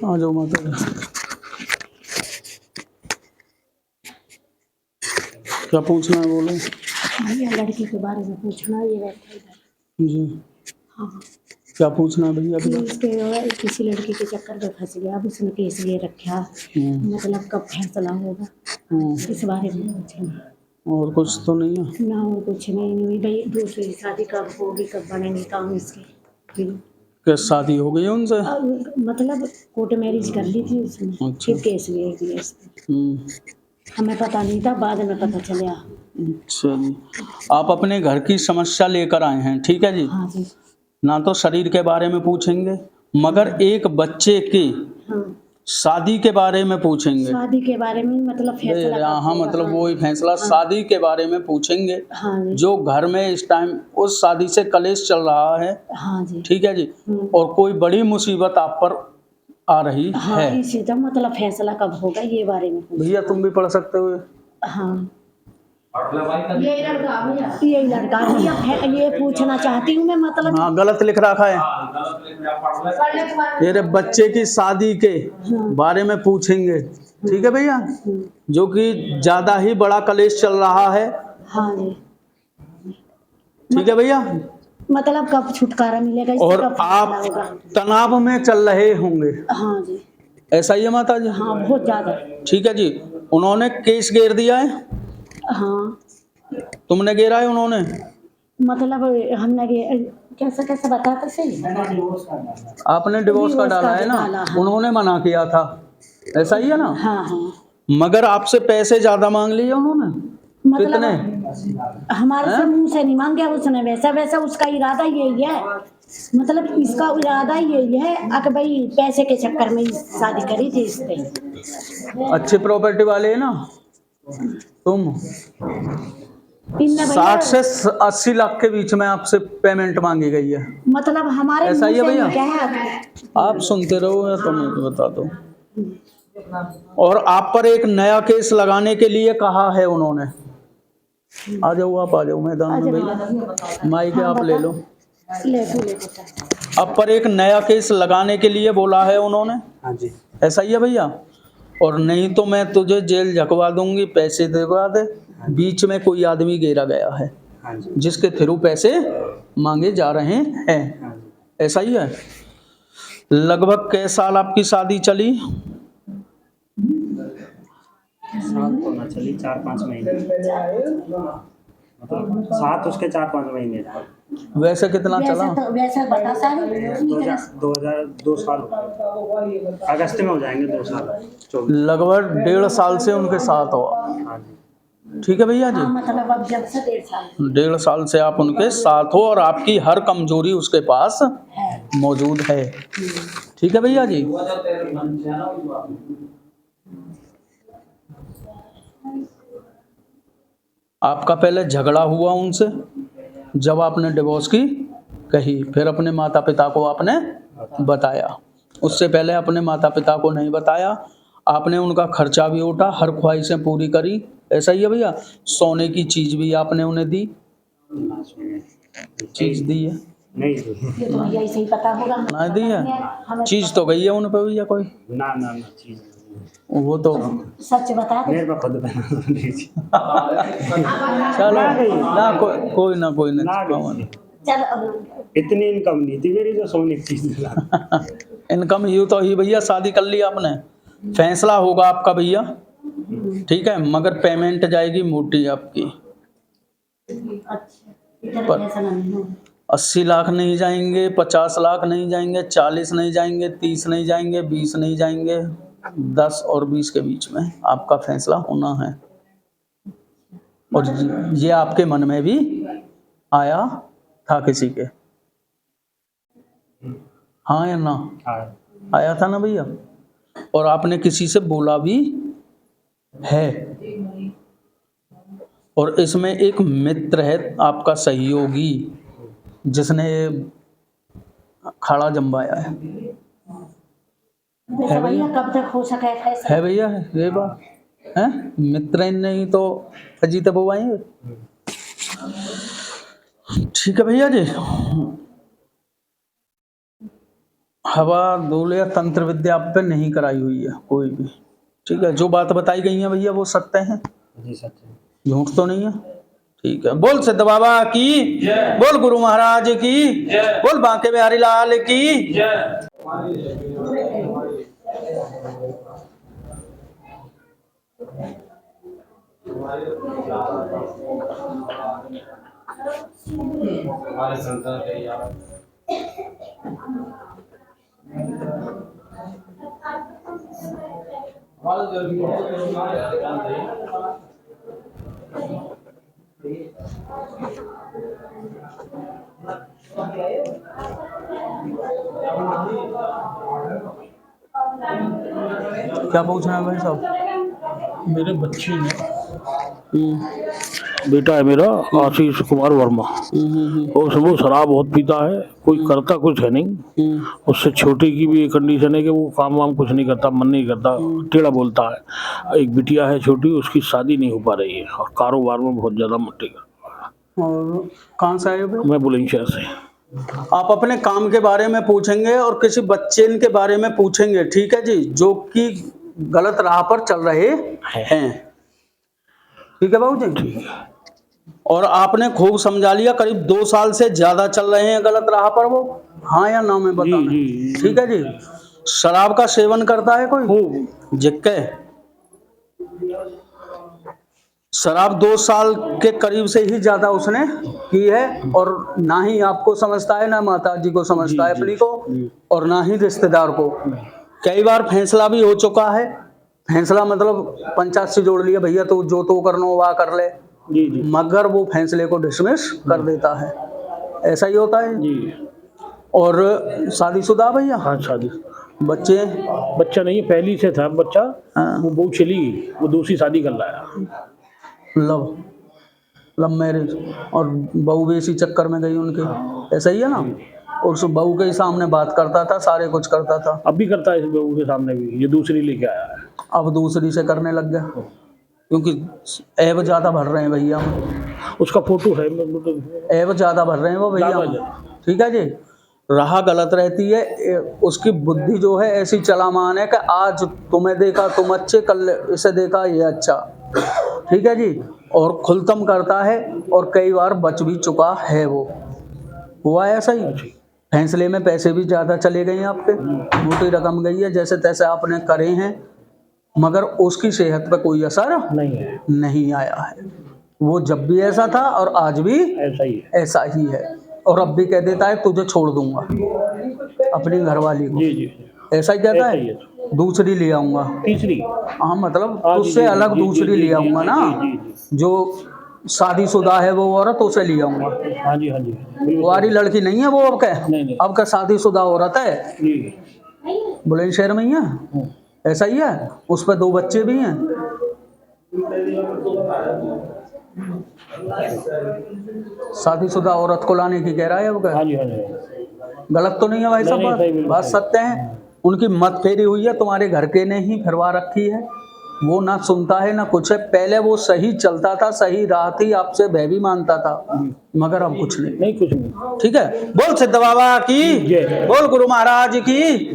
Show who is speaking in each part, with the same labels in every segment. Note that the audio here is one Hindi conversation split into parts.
Speaker 1: आ जाओ माता जी। क्या पूछना है बोलो।
Speaker 2: भैया लड़की के बारे में पूछना ये रहता है।
Speaker 1: जी
Speaker 2: हाँ
Speaker 1: क्या पूछना है भैया?
Speaker 2: कि इसके किसी लड़की के चक्कर में फंस गया, अब उसने केस ले रखा, मतलब कब फैसला होगा इस बारे में पूछना। और
Speaker 1: कुछ तो नहीं है
Speaker 2: ना, और कुछ नहीं भाई। दूसरी शादी कब होगी, कब बनेंगे काम इसके?
Speaker 1: क्या शादी हो गई है उनसे?
Speaker 2: मतलब कोर्ट मैरिज कर ली थी उसने।
Speaker 1: अच्छा।
Speaker 2: फिर केस ले दिया इसने। हमें पता नहीं था, बाद में पता चला।
Speaker 1: अच्छा जी। आप अपने घर की समस्या लेकर आए हैं, ठीक है जी?
Speaker 2: हाँ जी।
Speaker 1: ना तो शरीर के बारे में पूछेंगे, मगर एक बच्चे की शादी के बारे में पूछेंगे।
Speaker 2: शादी के बारे में मतलब फैसला।
Speaker 1: हाँ मतलब वही फैसला शादी के बारे में पूछेंगे।
Speaker 2: हाँ जी।
Speaker 1: जो घर में इस टाइम उस शादी से कलेश चल रहा है।
Speaker 2: हाँ जी।
Speaker 1: ठीक है जी। और कोई बड़ी मुसीबत आप पर आ रही
Speaker 2: हाँ,
Speaker 1: है।
Speaker 2: इसी तो मतलब फैसला कब होगा ये बारे में।
Speaker 1: भैया तुम भी पढ़ सकते हो।
Speaker 2: हाँ यही लड़का भैया ये पूछना चाहती हूँ मैं, मतलब।
Speaker 1: हाँ गलत लिख रखा है। मेरे बच्चे की शादी के बारे में पूछेंगे, ठीक है भैया? जो कि ज्यादा ही बड़ा कलेश चल रहा है।
Speaker 2: हाँ जी।
Speaker 1: ठीक है भैया?
Speaker 2: मतलब कब छुटकारा मिलेगा इससे?
Speaker 1: और आप तनाव में चल रहे होंगे।
Speaker 2: हाँ जी।
Speaker 1: ऐसा ही है माता जी?
Speaker 2: हाँ बहुत ज्यादा।
Speaker 1: ठीक है जी। उन्होंने केस घेर दिया है?
Speaker 2: हाँ।
Speaker 1: तुमने घेरा है? उन्होंने
Speaker 2: मतलब हमने कैसा कैसा बताते सही।
Speaker 1: आपने डिवोर्स का डाला है ना?
Speaker 2: हाँ।
Speaker 1: उन्होंने मना किया था, ऐसा ही है ना?
Speaker 2: हाँ हाँ।
Speaker 1: मगर आपसे पैसे ज्यादा मांग लिए उन्होंने।
Speaker 2: मतलब
Speaker 1: कितने?
Speaker 2: हमारे से मुंह से नहीं मांगे उसने, वैसा वैसा उसका इरादा यही है। मतलब इसका इरादा यही है कि भाई पैसे के चक्कर में शादी करी थी इसने।
Speaker 1: अच्छे प्रॉपर्टी वाले है ना तुम? 60 से 80 लाख के बीच में आपसे पेमेंट मांगी गई है।
Speaker 2: मतलब हमारे
Speaker 1: ऐसा ही है भैया?
Speaker 2: क्या है?
Speaker 1: आप सुनते रहो या तो मैं बता दो। और आप पर एक नया केस लगाने के लिए कहा है उन्होंने। आ जाओ, आप आ जाओ मैदान में भैया। माइक आप ले लो। अब पर एक नया केस लगाने के लिए बोला है उन्होंने।
Speaker 3: हाँ जी।
Speaker 1: ऐसा ही है भैया? और नहीं तो मैं तुझे जेल झकवा दूंगी, पैसे देवा दे। बीच में कोई आदमी घेरा गया है जिसके थ्रू पैसे मांगे जा रहे हैं। ऐसा ही है? लगभग कै साल आपकी शादी चली?
Speaker 3: साल तो ना चली, 4-5 महीने। मतलब साथ उसके 4-5 महीने।
Speaker 1: वैसे कितना चला?
Speaker 2: वैसे बता सारी
Speaker 3: 2 साल अगस्त में हो जाएंगे 2 साल।
Speaker 1: लगभग 1.5 साल से उनके साथ हो।
Speaker 3: हाँ जी।
Speaker 1: ठीक है भैया जी?
Speaker 2: मतलब अब जब से 1.5 साल।
Speaker 1: 1.5 साल से आप उनके साथ हो और आपकी हर कमजोरी उसके पास मौजूद है। ठीक है भैया जी? आपका पहले झगड़ा हुआ उनसे जब आपने डिवोर्स की कही, फिर अपने माता पिता को आपने बताया। उससे पहले अपने माता पिता को नहीं बताया। आपने उनका खर्चा भी उठा, हर ख्वाहिशें पूरी करी। ऐसा ही है भैया? सोने की चीज भी आपने उन्हें दी? चीज दी है?
Speaker 3: नहीं
Speaker 2: ये तो भैया सही पता होगा।
Speaker 1: नहीं दी है? चीज तो गई है उन पे भैया कोई?
Speaker 3: ना ना ना चीज
Speaker 1: वो तो
Speaker 2: सच बता दे।
Speaker 3: मेरे पे खुद
Speaker 1: चलो ना, कोई ना
Speaker 3: इतनी इनकम नहीं थी मेरी जो सोने की चीज।
Speaker 1: इनकम ही तो ही भैया, शादी कर ली आपने, फैसला होगा आपका भैया। ठीक है? मगर पेमेंट जाएगी मोटी आपकी।
Speaker 2: अच्छा, इधर
Speaker 1: पर-
Speaker 2: पैसा नहीं हो।
Speaker 1: 80 लाख नहीं जाएंगे, 50 लाख नहीं जाएंगे, 40 नहीं जाएंगे, 30 नहीं जाएंगे, 20 नहीं जाएंगे, 10 और 20 के बीच में आपका फैसला होना है। और ये आपके मन में भी आया था किसी के, हाँ या ना?
Speaker 3: हाँ।
Speaker 1: आया था ना भैया? और आपने किसी से बोला भी है। और इसमें एक मित्र है आपका सहयोगी, जिसने खाड़ा जमवाया है
Speaker 2: वैसे भैया कब तक हो सके फैसला?
Speaker 1: है भैया, है ये बात है। मित्र इन नहीं तो अजीत वो आएंगे। ठीक है भैया जी, हवा दूल या तंत्र विद्या आप पे नहीं कराई हुई है कोई भी। ठीक है, जो बात बताई गई है भैया वो सत्य है,
Speaker 3: जी सत्य।
Speaker 1: झूठ तो नहीं है। ठीक है, बोल सिद्ध बाबा की, बोल गुरु महाराज की, बोल बांके बिहारी लाल की। क्या पूछना है भाई साहब?
Speaker 4: मेरे बच्चे ने बेटा है मेरा आशीष कुमार वर्मा, और वो शराब बहुत पीता है, कोई करता कुछ है नहीं। उससे छोटे की भी एक कंडीशन है कि वो काम वाम कुछ नहीं करता, मन नहीं करता, टेढ़ा बोलता है। एक बिटिया है छोटी, उसकी शादी नहीं हो पा रही है, और कारोबार में बहुत ज़्यादा मट्टी कर।
Speaker 1: और कहाँ से आए हो भाई?
Speaker 4: मैं बुलंदशहर से।
Speaker 1: आप अपने काम के बारे में पूछेंगे और किसी बच्चे के बारे में पूछेंगे, ठीक है जी, जो कि गलत राह पर चल रहे हैं। ठीक है बाबू जी? और आपने खूब समझा लिया, करीब 2 साल से ज्यादा चल रहे हैं गलत राह पर वो, हाँ या ना में बताना।
Speaker 4: जी।
Speaker 1: ठीक है जी। शराब का सेवन करता है कोई? जिक्के शराब 2 साल के करीब से ही ज्यादा उसने की है, और ना ही आपको समझता है, ना माता जी को समझता है अपनी को, और ना ही रिश्तेदार को। कई बार फैसला भी हो चुका है, फैसला मतलब पंचायत से जोड़ लिया, भैया तो जो तो करना हो वह कर ले,
Speaker 4: जी
Speaker 1: मगर वो फैसले को डिसमिस कर देता है। ऐसा ही होता है
Speaker 4: जी।
Speaker 1: और शादीशुदा भैया?
Speaker 4: हाँ शादी।
Speaker 1: बच्चे?
Speaker 4: बच्चा नहीं है, पहली से था बच्चा,
Speaker 1: हाँ।
Speaker 4: वो बहू चली गई, वो दूसरी शादी कर लाया।
Speaker 1: लव मैरिज, और बहू भी इसी चक्कर में गई उनके, ऐसा ही है ना? और उस बहू के ही सामने बात करता था, सारे कुछ करता था।
Speaker 4: अब भी करता है इस बहू के सामने भी, ये दूसरी लेके आया है।
Speaker 1: अब दूसरी से करने लग गया, क्योंकि ऐब ज्यादा भर रहे हैं भैया हम।
Speaker 4: उसका फोटो है,
Speaker 1: ऐब ज्यादा भर रहे हैं वो भैया हम। ठीक है जी। राह गलत रहती है, उसकी बुद्धि जो है ऐसी चलामान है कि आज तुम्हें देखा तुम अच्छे, कल इसे देखा ये अच्छा। ठीक है जी। और खुलतम करता है, और कई बार बच भी चुका है वो, हुआ है ऐसा ही। फैसले में पैसे भी ज़्यादा चले गए हैं आपके, मोटी रकम गई है, जैसे तैसे आपने करे हैं, मगर उसकी सेहत पर कोई असर नहीं आया है। वो जब भी ऐसा था और आज भी ऐसा ही है, और अब भी कह देता है तुझे छोड़ दूंगा अपनी घरवाली को।
Speaker 4: जी।
Speaker 1: ऐसा ही कहता है, दूसरी ले आऊंगा,
Speaker 4: तीसरी।
Speaker 1: हाँ मतलब तुझसे अलग दूसरी ले आऊंगा ना, जो शादीशुदा है वो औरत, उसे ले आऊंगा।
Speaker 4: हाँ जी
Speaker 1: कुंवारी लड़की नहीं है वो, अब
Speaker 4: नहीं।
Speaker 1: अब का शादीशुदा औरत है,
Speaker 4: जी।
Speaker 1: बुलंदशहर में ही है। ऐसा ही है, उस पर 2 बच्चे भी हैं। शादीशुदा औरत को लाने की कह रहा है अब का।
Speaker 4: हाँ जी।
Speaker 1: गलत तो नहीं है भाई साहब, बात सत्य है। उनकी मत फेरी हुई है, तुम्हारे घर के ने ही फिरवा रखी है। वो ना सुनता है ना कुछ है, पहले वो सही चलता था, सही राह थी, आपसे भय भी मानता था, मगर अब कुछ नहीं।
Speaker 4: कुछ नहीं।
Speaker 1: ठीक है, बोल सिद्ध बाबा की, बोल गुरु महाराज की।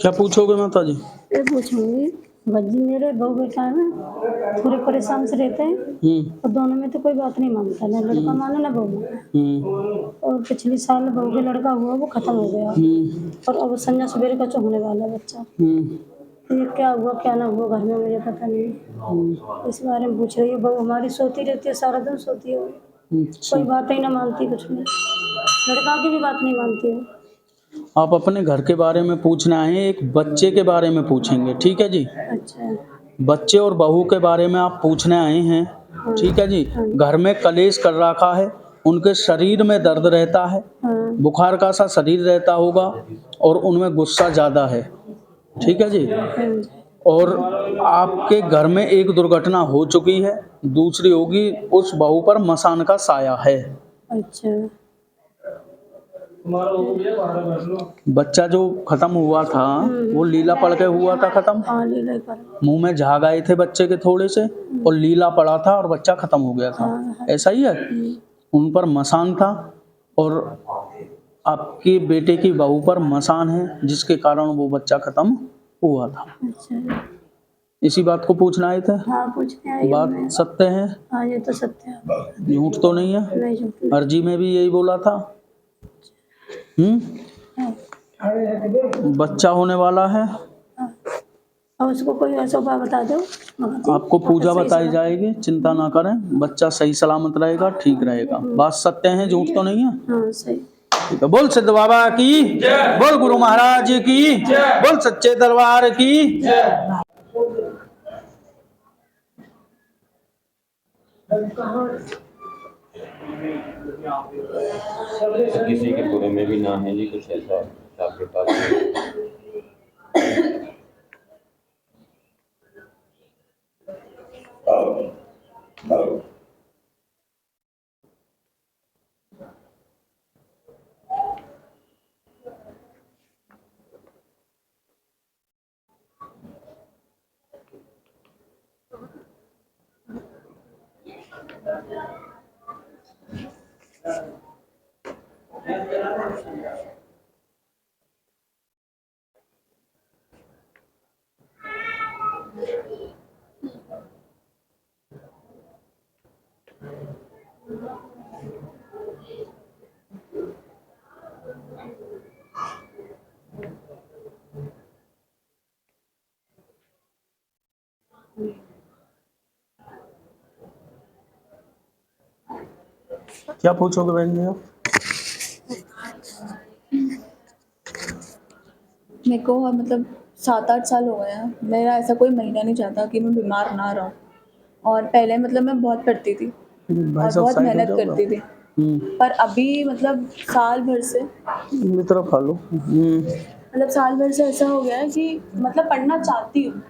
Speaker 1: क्या पूछोगे माता जी?
Speaker 2: ये पूछूंगी, भज्जी मेरे बहू बेटा है ना, थोड़े परेशान से रहते हैं और दोनों में तो कोई बात नहीं मानता, ना लड़का माने ना बहू माने। और पिछले साल बहू के लड़का हुआ वो खत्म हो गया और अब संजा सवेरे का होने वाला है बच्चा। ये क्या हुआ क्या ना हुआ घर में मुझे पता नहीं, इस बारे में पूछ रही है। बहू हमारी सोती रहती है, सारा दिन सोती है वो, कोई बात ही ना मानती, कुछ नहीं, लड़का की भी बात नहीं मानती है।
Speaker 1: आप अपने घर के बारे में पूछना है, एक बच्चे के बारे में पूछेंगे, ठीक है जी?
Speaker 2: अच्छा,
Speaker 1: बच्चे और बहू के बारे में आप पूछने आए हैं, ठीक है जी? घर में कलेश कर रखा है, उनके शरीर में दर्द रहता है, बुखार का सा शरीर रहता होगा और उनमें गुस्सा ज़्यादा है, ठीक है जी? और आपके घर में एक दुर्घटना हो चुकी है, दूसरी होगी उस बहू पर मसान का साया है।
Speaker 2: अच्छा,
Speaker 1: बच्चा जो खत्म हुआ था वो लीला पड़ के हुआ था खत्म,
Speaker 2: हाँ लीला पर,
Speaker 1: मुंह में झाग आए थे बच्चे के थोड़े से और लीला पड़ा था और बच्चा खत्म हो गया था, ऐसा ही है? उन पर मसान था और आपके बेटे की बहू पर मसान है जिसके कारण वो बच्चा खत्म हुआ था।
Speaker 2: अच्छा,
Speaker 1: इसी बात को पूछना आए थे?
Speaker 2: हाँ पूछने आई हूँ
Speaker 1: बात
Speaker 2: मैं।
Speaker 1: सत्य है,
Speaker 2: हाँ ये तो सत्य है,
Speaker 1: झूठ तो नहीं है?
Speaker 2: नहीं झूठ नहीं।
Speaker 1: अर्जी में भी यही बोला था। बच्चा होने वाला है,
Speaker 2: और उसको कोई ऐसा उपाय बता दो,
Speaker 1: आपको पूजा बताई जाएगी, चिंता ना करें, बच्चा सही सलामत रहेगा, ठीक रहेगा। बात सत्य है, झूठ तो नहीं है?
Speaker 2: हाँ सही।
Speaker 1: ठीक है, बोल सिद्ध बाबा की, बोल गुरु महाराज की, बोल सच्चे दरबार की।
Speaker 5: किसी के बुरे में भी ना है जी, कुछ ऐसा आपके पास?
Speaker 1: क्या पूछोगे बहन जी आप?
Speaker 6: मेरे को मतलब 7-8 साल हो गए हैं, मेरा ऐसा कोई महीना नहीं जाता कि मैं बीमार ना रहूं। और पहले मतलब मैं बहुत पढ़ती थी
Speaker 1: भाई
Speaker 6: और
Speaker 1: साहब
Speaker 6: बहुत
Speaker 1: साइड हो
Speaker 6: मेहनत
Speaker 1: जाओ
Speaker 6: करती थी, पर अभी मतलब साल भर से
Speaker 1: मेरी तरफ हालो।
Speaker 6: साल भर से ऐसा हो गया है कि मतलब पढ़ना चाहती हूँ,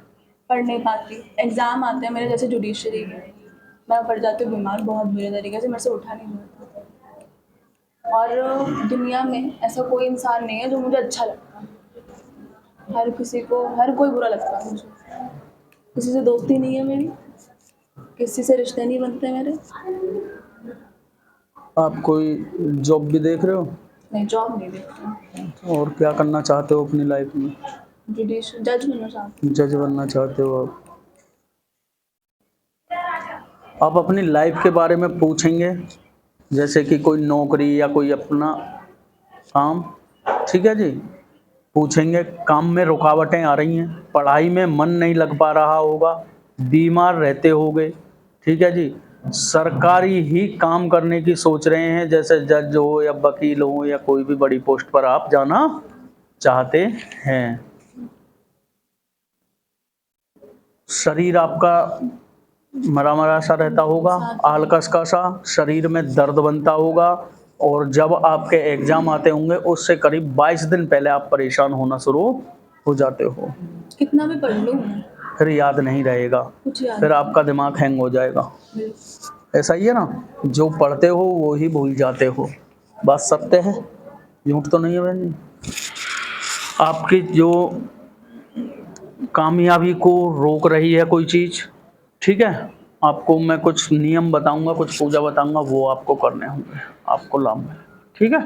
Speaker 6: पढ़ नहीं पाती। एग्ज़ाम आते हैं मेरे, जैसे जुडिशरी के, मैं पढ़ जाती हूँ बीमार बहुत बुरे तरीके से, मेरे से उठा नहीं जाता। और दुनिया में ऐसा कोई इंसान नहीं है जो मुझे अच्छा लगता है, हर कोई बुरा लगता है मुझे। किसी से दोस्ती नहीं है मेरी, किसी से रिश्ते नहीं बनते मेरे।
Speaker 1: आप कोई जॉब भी देख रहे हो?
Speaker 6: नहीं, जॉब नहीं देखती,
Speaker 1: और क्या करना चाहते हो अपनी लाइफ में?
Speaker 6: जुडिशियल जज बनना चाहती हूँ।
Speaker 1: जज बनना चाहते हो आप अपनी लाइफ के बारे में पूछेंगे, जैसे कि कोई नौकरी या कोई अपना काम, ठीक है जी? पूछेंगे काम में रुकावटें आ रही हैं, पढ़ाई में मन नहीं लग पा रहा होगा, बीमार रहते होगे, ठीक है जी? सरकारी ही काम करने की सोच रहे हैं, जैसे जज हो या वकील हो या कोई भी बड़ी पोस्ट पर आप जाना चाहते हैं। शरीर आपका मरा मरा सा रहता होगा, आलकस का सा, शरीर में दर्द बनता होगा, और जब आपके एग्जाम आते होंगे उससे करीब 22 दिन पहले आप परेशान होना शुरू हो जाते हो।
Speaker 6: कितना भी पढ़ लूँ
Speaker 1: फिर याद नहीं रहेगा,
Speaker 6: कुछ याद
Speaker 1: फिर आपका दिमाग हैंग हो जाएगा। ऐसा ही है ना, जो पढ़ते हो वो ही भूल जाते हो। बात सत्य है, झूठ तो नहीं है बहन जी। आपकी जो कामयाबी को रोक रही है कोई चीज़, ठीक है, आपको मैं कुछ नियम बताऊंगा, कुछ पूजा बताऊंगा, वो आपको करने होंगे, आपको लाभ में, ठीक है।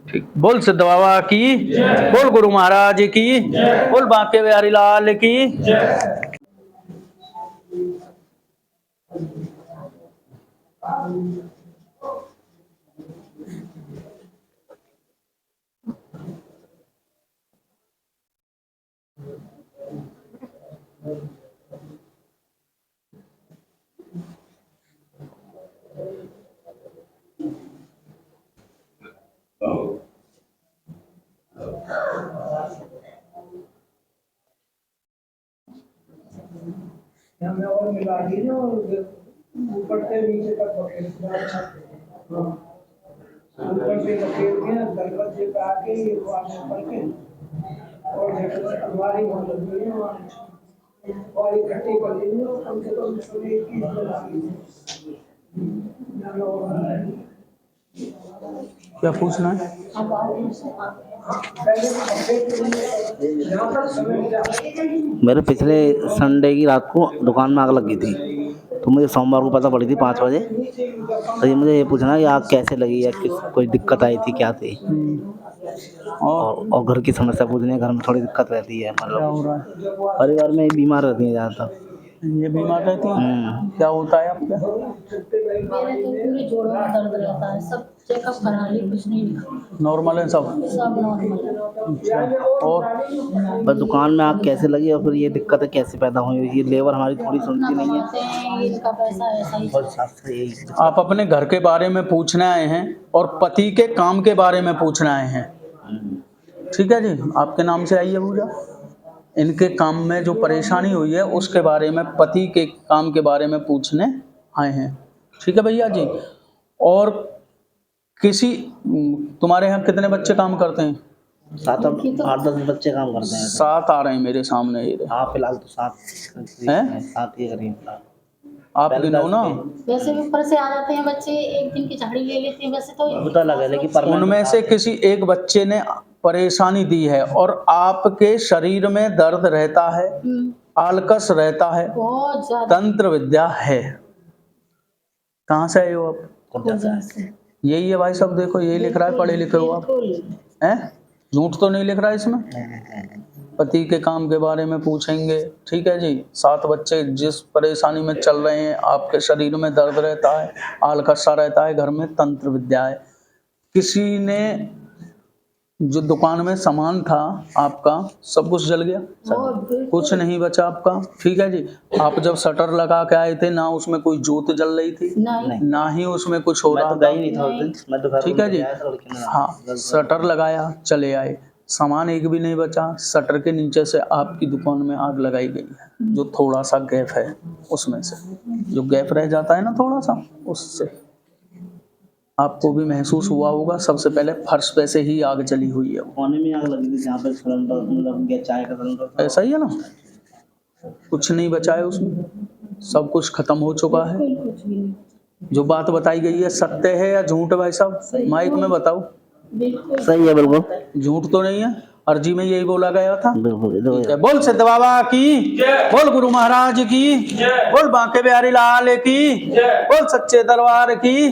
Speaker 1: ठीक, बोल सिद्ध बाबा की, बोल गुरु महाराज की, बोल बांके बिहारी लाल की।
Speaker 7: हमें और मिला दी ना, ऊपर से नीचे तक बकेट ऊपर से बकेट के दरवाजे पे आके ये वाले पढ़ के और हमारी वहाँ लगी है और इकट्ठी कर ली और कम से कम 21
Speaker 1: क्या पूछना है?
Speaker 8: मेरे पिछले संडे की रात को दुकान में आग लगी थी, तो मुझे सोमवार को पता पड़ी थी 5 बजे। तो ये मुझे ये पूछना कि आग कैसे लगी है, कोई दिक्कत आई थी, क्या थी, और घर की समस्या पूछनी है। घर में थोड़ी दिक्कत रहती है,
Speaker 1: क्या हो
Speaker 8: मतलब
Speaker 1: रहा है?
Speaker 8: परिवार में बीमार रहती है ज़्यादातर।
Speaker 1: ये बीमार रहती है? क्या होता है आपका?
Speaker 2: मेरे तो पूरे जोड़ों में दर्द रहता है, सब चेकअप करा ली, कुछ नहीं लिखा,
Speaker 1: नॉर्मल है सब?
Speaker 2: सब नॉर्मल है।
Speaker 1: अच्छा, और
Speaker 8: बस दुकान में आग कैसे लगी और फिर ये दिक्कतें कैसे पैदा हुई, ये लेबर हमारी थोड़ी सुनती नहीं है।
Speaker 2: कमाते हैं, इनका पैसा ऐसा ही
Speaker 8: और साथ से यही
Speaker 1: आप अपने घर के बारे में पूछने आए हैं और पति के काम के बारे में पूछने आए हैं, ठीक है जी। आपके नाम से आई है पूजा, इनके काम में जो परेशानी हुई है उसके बारे में, पति के काम के बारे में पूछने आए हैं, ठीक है भैया जी। और किसी, तुम्हारे यहाँ कितने बच्चे काम करते हैं?
Speaker 8: 7-8-10 बच्चे काम करते हैं।
Speaker 1: 7 आ रहे हैं मेरे सामने ये।
Speaker 8: हाँ, फिलहाल तो 7
Speaker 1: हैं?
Speaker 8: 7 ही करीब।
Speaker 1: आप गिनो ना।
Speaker 2: वैसे भी ऊपर से आ जाते हैं बच्चे, एक दिन की झाड़ी ले लेते हैं, वैसे तो
Speaker 8: वो तो अलग है, लेकिन
Speaker 1: उनमें से किसी एक बच्चे ने परेशानी दी है और आपके शरीर में दर्द रहता है, आलकस रहता है,
Speaker 2: बहुत ज्यादा
Speaker 1: तंत्र विद्या है। कहाँ से आए हो आप? यही है भाई साहब, देखो यही लिख रहा है, पढ़े लिखे हो आप हैं? झूठ तो नहीं लिख रहा है इसमें। पति के काम के बारे में पूछेंगे, ठीक है जी। 7 बच्चे जिस परेशानी में चल रहे हैं, आपके शरीर में दर्द रहता है, आलकस सा रहता है, घर में तंत्र विद्या है। किसी ने जो दुकान में सामान था आपका, सब कुछ जल गया, कुछ नहीं बचा आपका, ठीक है जी। आप जब शटर लगा के आए थे, ना उसमें कोई जोत जल रही थी, ना ही उसमें कुछ हो रहा था, ठीक है जी। हाँ, शटर लगाया, चले आए, सामान एक भी नहीं बचा। शटर के नीचे से आपकी दुकान में आग लगाई गई है, जो थोड़ा सा गैप है उसमें से, जो गैप रह जाता है ना थोड़ा सा, उससे आपको भी महसूस हुआ होगा। सबसे पहले फर्श पे से ही आग चली हुई है,
Speaker 8: कोने में आग लगी थी जहाँ पे सिलेंडर, मतलब चाय का सिलेंडर।
Speaker 1: ऐसा ही है ना, कुछ नहीं बचा है उसमें, सब कुछ खत्म हो चुका है। जो बात बताई गई है सत्य है या झूठ है भाई साहब? माइक में बताओ।
Speaker 8: सही है, बिल्कुल
Speaker 1: झूठ तो नहीं है, अर्जी में यही बोला गया था।
Speaker 8: बिल्कुल।
Speaker 1: बोल सिद्ध बाबा की, बोल गुरु महाराज की, बोल बांके बिहारी लाल की, बोल सच्चे दरबार की।